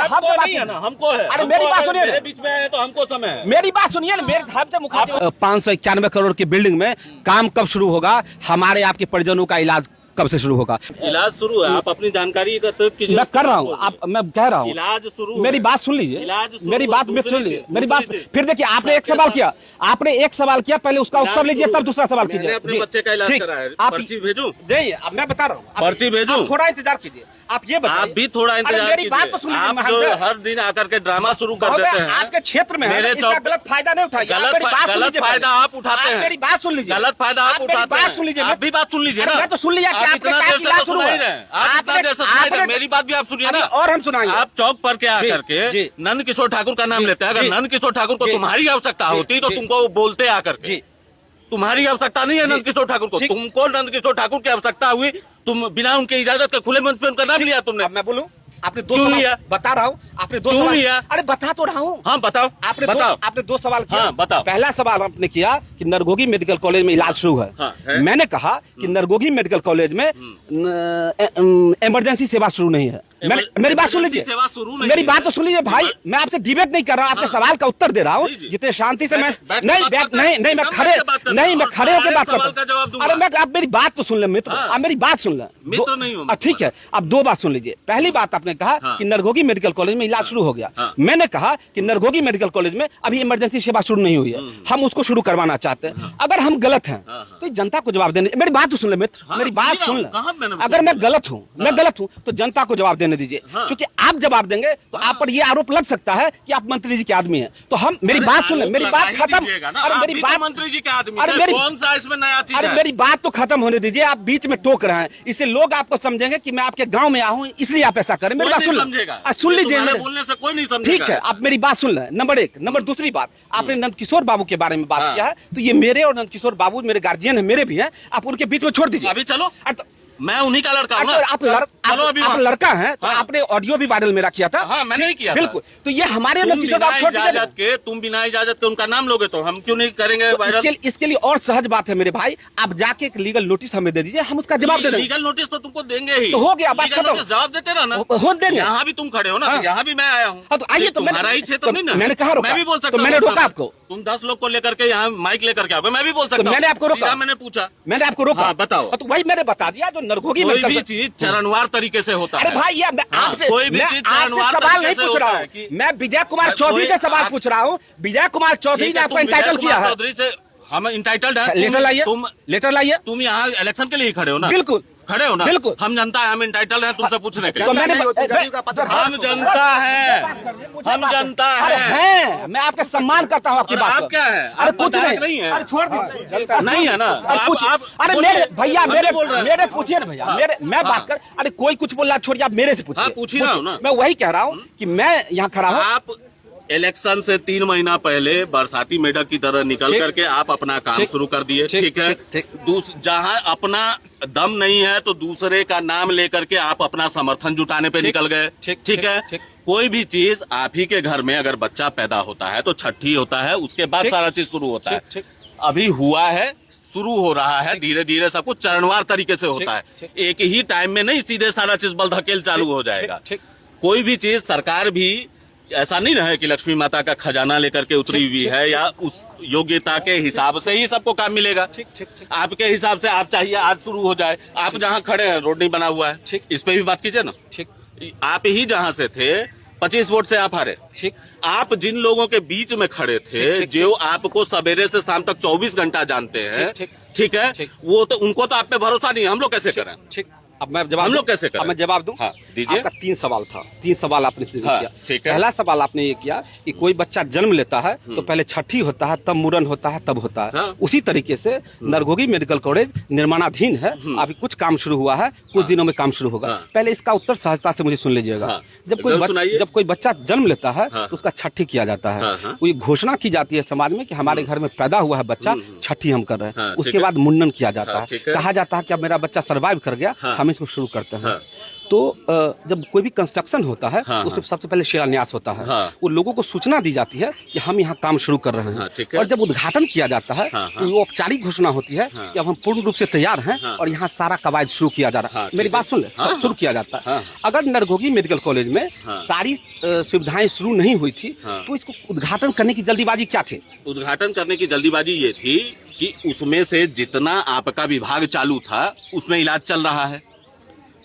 हमको नहीं है ना, हमको है। अरे मेरी बात सुनिए, मेरे बीच में आए तो हमको समय है। मेरी बात सुनिए ना, मेरे धर्म से मुखातिब 591 करोड़ की बिल्डिंग में काम कब शुरू होगा? हमारे आपके परिजनों का इलाज कब से शुरू होगा? इलाज शुरू है, आप अपनी जानकारी एकत्रित कीजिए। मैं कर रहा हूँ, आप मैं कह रहा हूँ इलाज शुरू, मेरी बात सुन लीजिए, मेरी बात में सुन लीजिए, मेरी बात। फिर देखिए, आपने एक सवाल किया, आपने एक सवाल किया, पहले उसका उत्तर लीजिए, तब दूसरा सवाल कीजिए। अपने बच्चे का इलाज कराया, पर्ची भेजूं? नहीं, अब मैं बता रहा हूँ, पर्ची भेजूं? थोड़ा इंतजार कीजिए, आप ये बताइए। आप भी थोड़ा इंतजार मेरी बात तो सुन लीजिए। आप जो हर दिन आकर के ड्रामा शुरू कर देते हैं आपके क्षेत्र में, मेरे इसका गलत फायदा नहीं उठाइए। गलत फायदा आप उठाते हैं। मेरी बात सुन लीजिए, गलत फायदा आप उठाते हैं। बात सुन लीजिए, आप भी बात सुन लीजिए ना। मैं तो सुन लिया कि आपने कहा कि इलाज शुरू है। आप इतना देर से सुनाई रहे, मेरी बात भी आप सुनिए ना। और हम सुनाएंगे। आप चौक पर के आकर के नंद किशोर ठाकुर का नाम लेते हैं। अगर नंद किशोर ठाकुर को तुम्हारी आवश्यकता होती तो तुमको बोलते आकर के। तुम्हारी आवश्यकता नहीं है नंद किशोर ठाकुर को, तुमको नंद किशोर ठाकुर की आवश्यकता हुई, तुम बिना उनके इजाजत के खुले मंच पे उनका नाम लिया तुमने। मैं बोलूं, आपने दो सवाल लिया, बता रहा हूँ, आपने दो सवाल लिया। अरे बता तो रहा हूँ। हाँ बताओ, आपने दो सवाल किया। हाँ बताओ। पहला सवाल आपने किया कि नरगोगी मेडिकल कॉलेज में इलाज शुरू है। है? मैंने कहा कि नरगोगी मेडिकल कॉलेज में इमरजेंसी सेवा शुरू नहीं है। मेरी बात सुन लीजिए, मेरी बात तो सुन लीजिए भाई, मैं आपसे डिबेट नहीं कर रहा हूँ, आपके सवाल का उत्तर दे रहा हूँ जितने शांति से। मैं नहीं, मैं खड़े होकर बात करता हूँ। अरे मैं, आप मेरी बात तो सुन ले मित्र, आप मेरी बात सुन ले। मित्र नहीं हूँ। ठीक है, अब दो बात सुन लीजिए। पहली बात आपने कहा कि नरगोगी मेडिकल कॉलेज में इलाज शुरू हो गया। मैंने कहा कि नरगोगी मेडिकल कॉलेज में अभी इमरजेंसी सेवा शुरू नहीं हुई है, हम उसको शुरू करवाना चाहते हैं। अगर हम गलत हैं तो जनता को जवाब देने, मेरी बात तो सुन ले मित्र, मेरी बात सुन ले। अगर मैं गलत हूँ तो जनता को जवाब देने दीजिए, क्योंकि आप जवाब देंगे तो आप पर ये आरोप लग सकता है कि आप मंत्री जी के आदमी हैं। तो हम, मेरी बात सुन ले, मेरी बात खत्म। अरे मेरी बात, मंत्री जी के आदमी, अरे मेरी, कौन सा इसमें नया चीज? अरे मेरी बात तो खत्म होने दीजिए, आप बीच में टोक रहे हैं, इससे लोग आपको समझेंगे कि मैं आपके गांव में आया हूं इसलिए आप ऐसा करें। मेरी बात सुन लीजिए, बोलने से कोई नहीं समझेगा। ठीक है, आप मेरी बात सुन लें। नंबर एक। नंबर दूसरी बात, आपने नंद किशोर बाबू के बारे में बात किया है, तो ये मेरे और नंद किशोर बाबू मेरे गार्जियन है, मेरे भी हैं, आप उनके बीच में छोड़ दीजिए। अभी चलो, मैं उन्हीं का लड़का हूँ। आप लड़का हैं तो आपने ऑडियो भी वायरल मेरा किया था। हाँ, मैंने ही किया, बिल्कुल। तो ये हमारे तुम बिना इजाजत के उनका नाम लोगे तो हम क्यों नहीं करेंगे वायरल? इसके लिए और सहज बात है मेरे भाई, आप जाके एक लीगल नोटिस हमें दे दीजिए, हम उसका जवाब दे देंगे। लीगल नोटिस तो तुमको देंगे ही, तो हो गया, बात खत्म। जवाब देते रहना, हो देंगे। यहाँ भी तुम खड़े हो ना, यहाँ भी मैं आया हूँ। तो आइए, तो तुम्हारा ही क्षेत्र नहीं ना, मैंने कहा रोका, मैं भी बोल सकता हूँ। मैंने रोका आपको, तुम 10 लोग को लेकर के यहाँ माइक लेकर के आओगे, मैं भी बोल सकता हूँ। मैंने आपको रोका, मैंने पूछा, मैंने आपको रोका। बताओ। तो वही मैंने बता दिया, जो नरगोगी में चीज चरणवार तरीके से होता है। अरे भाई, मैं आपसे कोई भी चीज सवाल नहीं पूछ रहा हूँ, मैं विजय कुमार चौधरी से सवाल पूछ रहा हूँ। विजय कुमार चौधरी ने आपको इंटाइटल किया है। चौधरी से हम इंटाइटल्ड है। लेटर लाइए, लेटर लाइए। तुम यहाँ इलेक्शन के लिए खड़े हो ना? बिल्कुल खड़े हो ना? बिल्कुल। हम जनता है, हम इंटाइटल है तुमसे पूछने के लिए। तो मैंने, हम जनता है, हम जनता है। मैं आपका सम्मान करता हूँ आपकी बात। आप क्या है? अरे कुछ नहीं है, छोड़ दीजिए, नहीं है ना। अरे मेरे भैया, मेरे पूछिए ना भैया, मैं बात कर। अरे कोई कुछ बोल रहा, छोड़िए, आप मेरे से पूछिए। पूछिए ना, मैं वही कह रहा हूँ कि मैं यहाँ खड़ा हूँ। आप इलेक्शन से 3 महीना पहले बरसाती मेढक की तरह निकल करके आप अपना काम शुरू कर दिए। ठीक है, जहां अपना दम नहीं है तो दूसरे का नाम लेकर के आप अपना समर्थन जुटाने पे निकल गए। ठीक है, कोई भी चीज आप ही के घर में अगर बच्चा पैदा होता है तो छठी होता है, उसके बाद सारा चीज शुरू होता है। अभी हुआ है, शुरू हो रहा है, धीरे धीरे सब कुछ चरणवार तरीके से होता है। एक ही टाइम में नहीं सीधे सारा चीज बल धकेल चालू हो जाएगा। कोई भी चीज सरकार भी ऐसा नहीं रहे कि लक्ष्मी माता का खजाना लेकर के उतरी हुई है, या उस योग्यता के हिसाब से ही सबको काम मिलेगा। आपके हिसाब से आप चाहिए आज शुरू हो जाए। आप जहाँ खड़े हैं रोड नहीं बना हुआ है, इस पे भी बात कीजिए ना। आप ही जहाँ से थे 25 वोट से आप हारे। आप जिन लोगों के बीच में खड़े थे, जो आपको सवेरे से शाम तक 24 घंटा जानते हैं, ठीक है, वो तो उनको तो आप पे भरोसा नहीं है, हम लोग कैसे करें? अब मैं जवाब, हम लोग कैसे करें? अब मैं जवाब दूं? हाँ, दीजिए। आपका 3 सवाल था, 3 सवाल आपने किया। पहला सवाल आपने ये किया कि कोई बच्चा जन्म लेता है तो पहले छठी होता है, तब मुरन होता है, तब होता है। उसी तरीके से नरगोगी मेडिकल कॉलेज निर्माणाधीन है, अभी कुछ काम शुरू हुआ है, कुछ दिनों में काम शुरू होगा। पहले इसका उत्तर सहजता से मुझे सुन लीजिएगा। जब कोई बच्चा जन्म लेता है तो उसका छठी किया जाता है, कोई घोषणा की जाती है समाज में कि हमारे घर में पैदा हुआ है बच्चा, छठी हम कर रहे हैं। उसके बाद मुंडन किया जाता है, कहा जाता है कि अब मेरा बच्चा सर्वाइव कर गया, हम इसको शुरू करते हैं। तो जब कोई भी कंस्ट्रक्शन होता है हाँ, उससे सबसे पहले शिलान्यास होता है। हाँ। वो लोगों को सूचना दी जाती है कि हम यहाँ काम शुरू कर रहे हैं। हाँ, ठीक है। और जब उद्घाटन किया जाता है हाँ, तो वो औपचारिक घोषणा होती है कि अब हम पूर्ण रूप से तैयार हैं और यहाँ सारा कवायद शुरू किया जा रहा है। मेरी बात सुन ले, शुरू किया जाता है। अगर नरघोघी मेडिकल कॉलेज में सारी सुविधाएं शुरू नहीं हुई थी तो इसको उद्घाटन करने की जल्दीबाजी क्या थी? उद्घाटन करने की जल्दीबाजी ये थी कि उसमें से जितना आपका विभाग चालू था उसमें इलाज चल रहा है।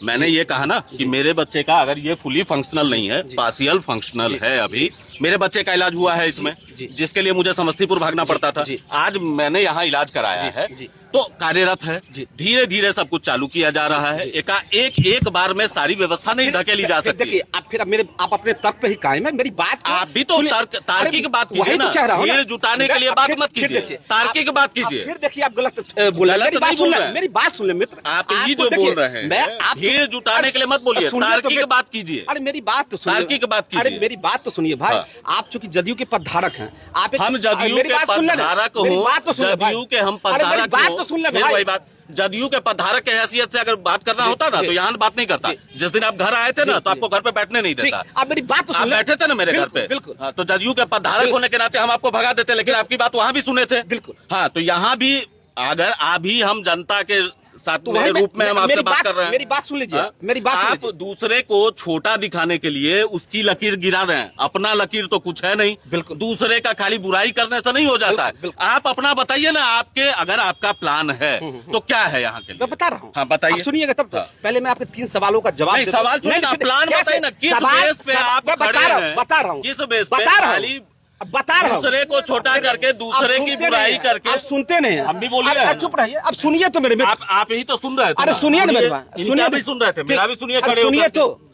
मैंने ये कहा ना कि मेरे बच्चे का अगर ये फुली फंक्शनल नहीं है, पार्शियल फंक्शनल है, अभी मेरे बच्चे का इलाज हुआ है इसमें, जिसके लिए मुझे समस्तीपुर भागना पड़ता था। आज मैंने यहाँ इलाज कराया है तो कार्यरत है। धीरे धीरे सब कुछ चालू किया जा रहा है। एक बार में सारी व्यवस्था नहीं धकेली जा सकती। देखिए आप अपने तर्क पे ही कायम है। मेरी बात आप भी तो तार्किक बात कीजिए ना। भीड़ जुटाने के लिए बात मत कीजिए, तार्किक बात कीजिए। फिर देखिए आप गलत बोला। मेरी बात सुन ले मित्र, आप ही जो बोल रहे हैं भीड़ जुटाने के लिए मत बोलिए, तार्किक बात कीजिए। अरे मेरी बात तो सुनिए, तार्किक बात कीजिए। अरे मेरी बात तो सुनिए भाई। आप चूंकि जदयू के पदधारक हैं, आप हम जदयू के पदधारक हो, जदयू के हम पदधारक बात तो सुन ले भाई। वही बात, जदयू के पदधारक की हैसियत से अगर बात करना होता ना तो यहाँ बात नहीं करता। जिस दिन आप घर आए थे ना तो आपको घर पे बैठने नहीं देता। आप मेरी बात तो आप बैठे थे ना मेरे घर पे, बिल्कुल। हाँ, तो जदयू के पदधारक होने के नाते हम आपको भगा देते, लेकिन आपकी बात वहाँ भी सुने थे। बिल्कुल। हाँ, तो यहाँ भी अगर अभी हम जनता के साथ रूप में हम आपसे बात कर रहे हैं। मेरी बात सुन लीजिए, मेरी बात सुन लीजिए। आप दूसरे को छोटा दिखाने के लिए उसकी लकीर गिरा रहे हैं। अपना लकीर तो कुछ है नहीं। बिल्कुल। दूसरे का खाली बुराई करने से नहीं हो जाता है। आप अपना बताइए ना, आपके अगर आपका प्लान है तो क्या है यहाँ के लिए? मैं बता रहा हूँ। हाँ, बताइए। सुनिएगा तब तक। पहले मैं आपके 3 सवालों का जवाब नहीं, सवाल छोड़िए ना, प्लान बताइए ना, किस बेस पे आप खड़े हैं? बता रहा हूँ, किस बेस पे? खाली बता रहा हूँ। दूसरे को छोटा करके, दूसरे की बुराई करके। आप सुनते नहीं हैं। हम भी बोल रहे हैं। चुप रहिए, अब सुनिए तो मेरे। आप ही तो सुन रहे थे। अरे सुनिए ना मेरे भाई, सुनिए भी सुन रहे थे, मेरा भी सुनिए।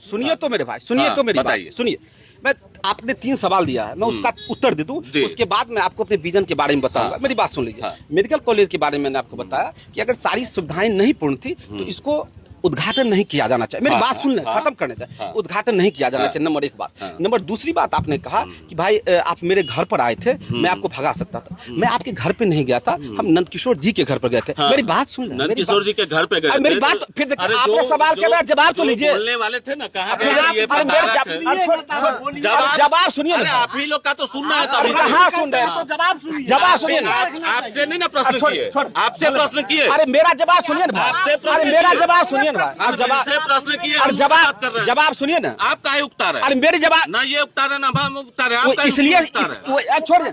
सुनिए तो मेरे भाई, सुनिए तो मेरी बात सुनिए। मैं आपने 3 सवाल दिया है, मैं उसका उत्तर दे दूं, उसके बाद मैं आपको अपने विजन के बारे में बताऊंगा। मेरी बात सुन लीजिए। मेडिकल कॉलेज के बारे में मैंने आपको बताया कि अगर सारी सुविधाएं नहीं पूर्ण थी तो इसको उद्घाटन नहीं किया जाना चाहिए। मेरी बात सुन ले, खत्म करने दे। उद्घाटन नहीं किया जाना चाहिए, नंबर 1 बात। नंबर दूसरी बात, आपने कहा कि भाई आप मेरे घर पर आए थे, मैं आपको भगा सकता था। मैं आपके घर पे नहीं गया था, हम नंदकिशोर जी के घर पर गए थे। मेरी बात सुन ले, नंदकिशोर जी के घर पे गए। मेरी बात फिर देखिए, आपने सवाल के बाद जवाब तो लीजिए। बोलने वाले थे ना, कहाँ जवाब सुनिए ना। आप ही लोग का तो सुन रहे हैं। कहाँ सुन रहे हैं? जवाब सुनिए ना। आपसे नहीं ना प्रश्न किए, आपसे प्रश्न किए। अरे मेरा जवाब सुनिए ना भाई। अरे मेरा जवाब सुनिए ना भाई। जवाब प्रश्न किए, जवाब सुनिए ना। आप काहे उगता रहे? अरे मेरे जवाब ना ये उगता रहे ना हम उगता रहे। इसलिए छोड़ दे।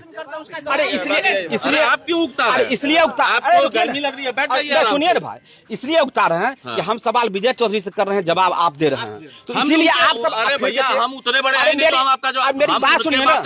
अरे इसलिए आप क्यों उगता रहे? अरे इसलिए उगता, आपको गर्मी लग रही है, बैठ जाइए। सुनिए ना भाई, इसलिए उगता रहे हैं कि हम सवाल विजय चौधरी से कर रहे हैं, जवाब आप दे रहे हैं, तो इसीलिए आप सब। अरे भैया हम उतने बड़े हैं नहीं तो हम आपका जवाब। मेरी बात सुनिए ना।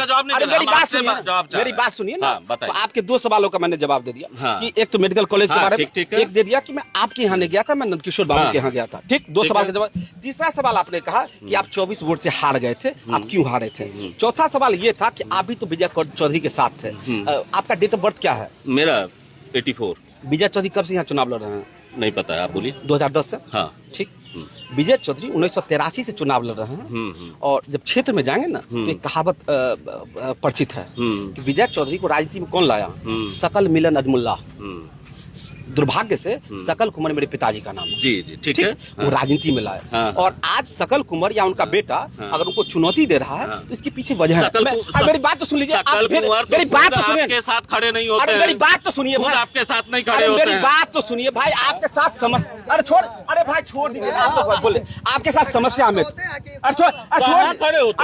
मेरी बात सुनिए ना। बताइए। तो आपके 2 सवालों का मैंने जवाब दे दिया कि एक तो मेडिकल कॉलेज के बारे में, एक दे दिया कि मैं आपके यहाँ नहीं गया था, मैं नंदकिशोर बाबू के यहाँ गया था। ठीक, 2 सवाल का जवाब। तीसरा सवाल आपने कहा कि आप 24 वोट से हार गए थे, आप क्यों हारे थे? चौथा सवाल ये था कि आप भी तो विजय चौधरी के साथ थे। आपका डेट ऑफ बर्थ क्या है? मेरा 84। विजय चौधरी कब से यहाँ चुनाव लड़ रहे हैं? नहीं पता है, आप बोलिए। 2010 से। हाँ, ठीक। विजय चौधरी 1983 से चुनाव लड़ रहे हैं। और जब क्षेत्र में जाएंगे ना तो एक कहावत परिचित है कि विजय चौधरी को राजनीति में कौन लाया? सकल मिलन अजमुल्ला। दुर्भाग्य से सकल कुमार मेरे पिताजी का नाम है। जी जी, ठीक है। वो राजनीति में लाए। और आज सकल कुमार या उनका बेटा अगर उनको चुनौती दे रहा है तो इसकी पीछे वजह है। मेरी बात तो सुन लीजिए। मेरी बात तो सुनिए। आपके साथ खड़े नहीं होते। मेरी बात तो सुनिए भाई। आपके साथ नहीं खड़े होते। मेरी बात तो सुनिए भाई, आपके साथ समस्या। अरे छोड़, अरे भाई छोड़ दीजिए। आप लोग बोले आपके साथ समस्या में। अरे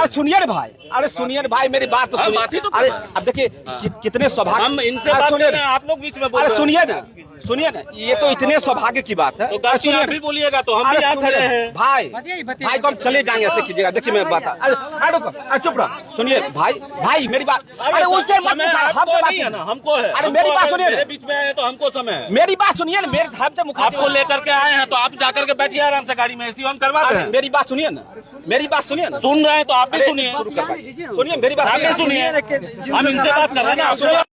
सुनिए भाई, अरे सुनिए भाई, मेरी बात तो सुनिए। अरे अब देखिए कितने सौभाग्य। हम इनसे बात कर रहे हैं, आप लोग बीच में बोल रहे हैं। सुनिए ना, ये तो इतने सौभाग्य की बात है। तो आप भी बोलिएगा तो हम भी यहाँ खड़े हैं। भाई तो हम चले जाएंगे, ऐसे कीजिएगा। देखिए मैं बता, अरे चुप रहा। सुनिए भाई मेरी बात। अरे उनसे हमको है। अरे मेरी बात सुनिए, मेरे बीच में आए तो हमको समय है। मेरी बात सुनिए ना। मेरे साहब से मुखातिब आपको लेकर के आए हैं तो आप जाकर के बैठिए आराम से गाड़ी में, ऐसी हम करवा दें। मेरी बात सुनिए ना, मेरी बात सुनिए ना। सुन रहे हैं तो आप भी सुनिए। सुनिए मेरी बात, आप भी सुनिए। हम इनसे बात कर रहे हैं ना।